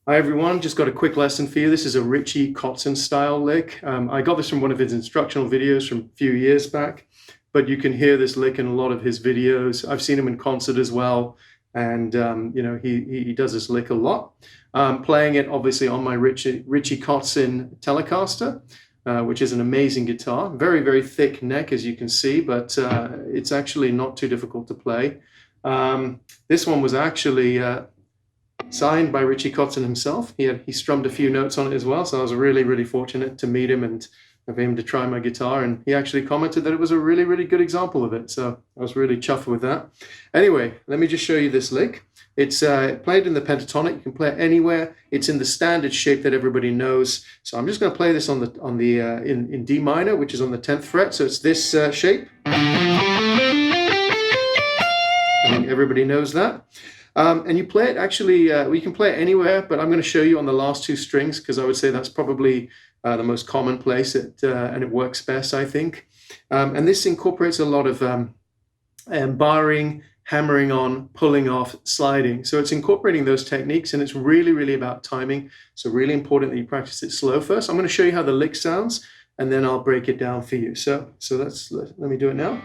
Hi everyone, just got a quick lesson for you. This is a Richie Kotzen style lick. I got this from one of his instructional videos from a few years back, but you can hear this lick in a lot of his videos. I've seen him in concert as well, and you know, he does this lick a lot. Playing it obviously on my Richie Kotzen Telecaster, which is an amazing guitar. Very, very thick neck, as you can see, but it's actually not too difficult to play. This one was actually signed by Richie Kotzen himself. He strummed a few notes on it as well, so I was really, really fortunate to meet him and for him to try my guitar, and he actually commented that it was a really, really good example of it, so I was really chuffed with that. Anyway, let me just show you this lick. It's played in the pentatonic. You can play it anywhere. It's in the standard shape that everybody knows. So I'm just going to play this in D minor, which is on the 10th fret. So it's this shape. I think everybody knows that. And you play it actually, you can play it anywhere, but I'm going to show you on the last two strings because I would say that's probably the most common place, and it works best, I think. And this incorporates a lot of barring, hammering on, pulling off, sliding. So it's incorporating those techniques, and it's really, really about timing. So really important that you practice it slow first. I'm going to show you how the lick sounds, and then I'll break it down for you. So let me do it now.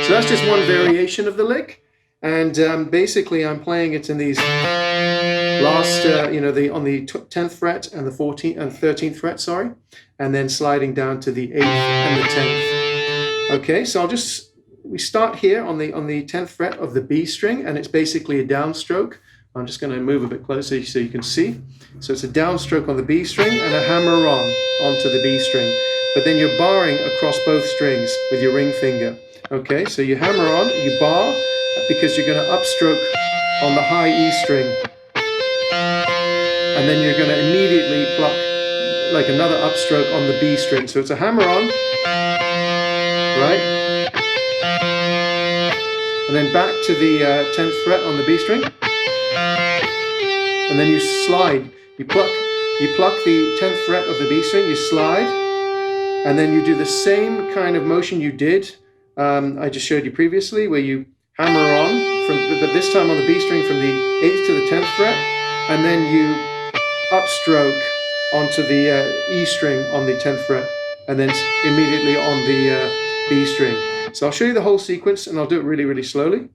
So that's just one variation of the lick, and basically I'm playing it in these last, on the 10th fret and the 14th and 13th fret, sorry, and then sliding down to the 8th and the 10th. Okay, so we start here on the 10th fret of the B string, and it's basically a downstroke. I'm just going to move a bit closer so you can see. So it's a downstroke on the B string and a hammer onto the B string, but then you're barring across both strings with your ring finger. Okay, so you hammer on, you bar, because you're going to upstroke on the high E string. And then you're going to immediately pluck like another upstroke on the B string. So it's a hammer on, right? And then back to the 10th fret on the B string. And then you slide, you pluck the 10th fret of the B string, you slide, and then you do the same kind of motion you did I just showed you previously, where you hammer on, but this time on the B string from the 8th to the 10th fret, and then you upstroke onto the E string on the 10th fret, and then immediately on the B string. So I'll show you the whole sequence, and I'll do it really, really slowly.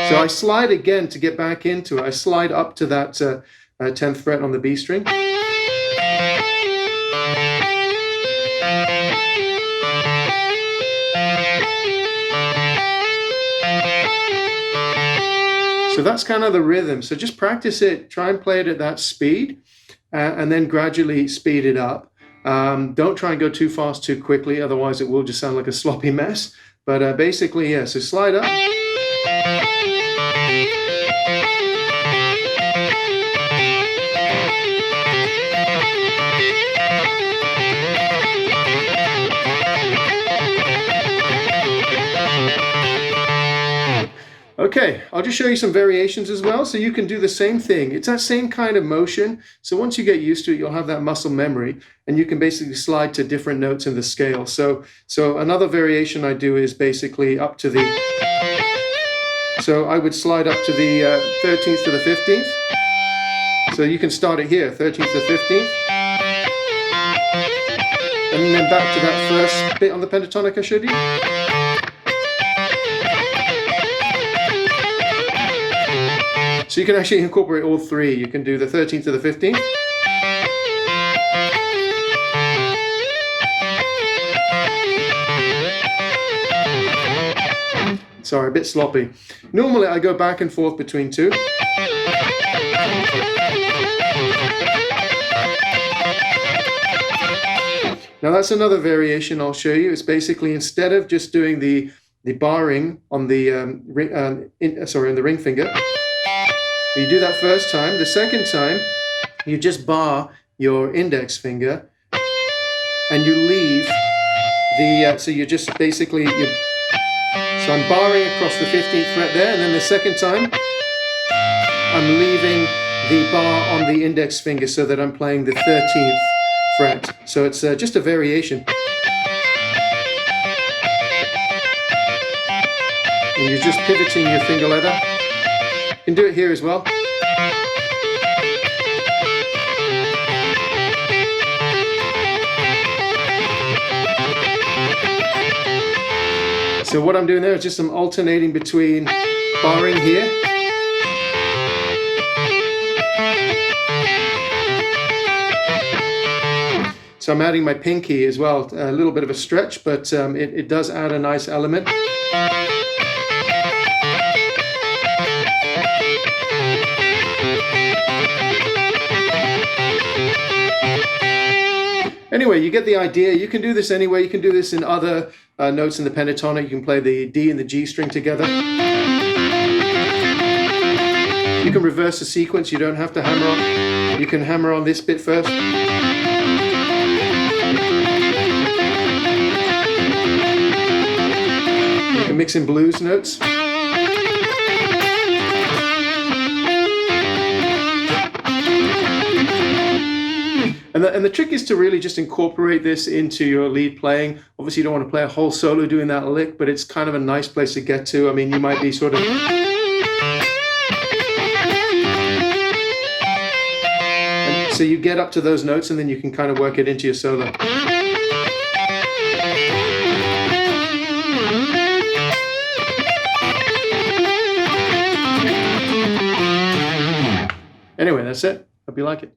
So I slide again to get back into it. I slide up to that 10th fret on the B string. So that's kind of the rhythm. So just practice it, try and play it at that speed, and then gradually speed it up. Don't try and go too fast too quickly, otherwise it will just sound like a sloppy mess. But basically, yeah, so slide up. Okay, I'll just show you some variations as well, so you can do the same thing. It's that same kind of motion, so once you get used to it, you'll have that muscle memory, and you can basically slide to different notes in the scale. So another variation I do is basically up to the, so I would slide up to the 13th to the 15th. So you can start it here, 13th to 15th. And then back to that first bit on the pentatonic I showed you. So you can actually incorporate all three. You can do the 13th to the 15th. Sorry, a bit sloppy. Normally I go back and forth between two. Now that's another variation I'll show you. It's basically, instead of just doing the barring on the on the ring finger, you do that first time. The second time, you just bar your index finger, and you leave the. So you just basically so I'm barring across the 15th fret there, and then the second time, I'm leaving the bar on the index finger so that I'm playing the 13th fret. So it's just a variation. And you're just pivoting your finger leather. You can do it here as well. So what I'm doing there is just I'm alternating between barring here so I'm adding my pinky as well, a little bit of a stretch, but it does add a nice element. Anyway, you get the idea. You can do this anyway. You can do this in other notes in the pentatonic. You can play the D and the G string together. You can reverse the sequence. You don't have to hammer on. You can hammer on this bit first. You can mix in blues notes. And the trick is to really just incorporate this into your lead playing. Obviously, you don't want to play a whole solo doing that lick, but it's kind of a nice place to get to. I mean, you might be sort of... And so you get up to those notes, and then you can kind of work it into your solo. Anyway, that's it. Hope you like it.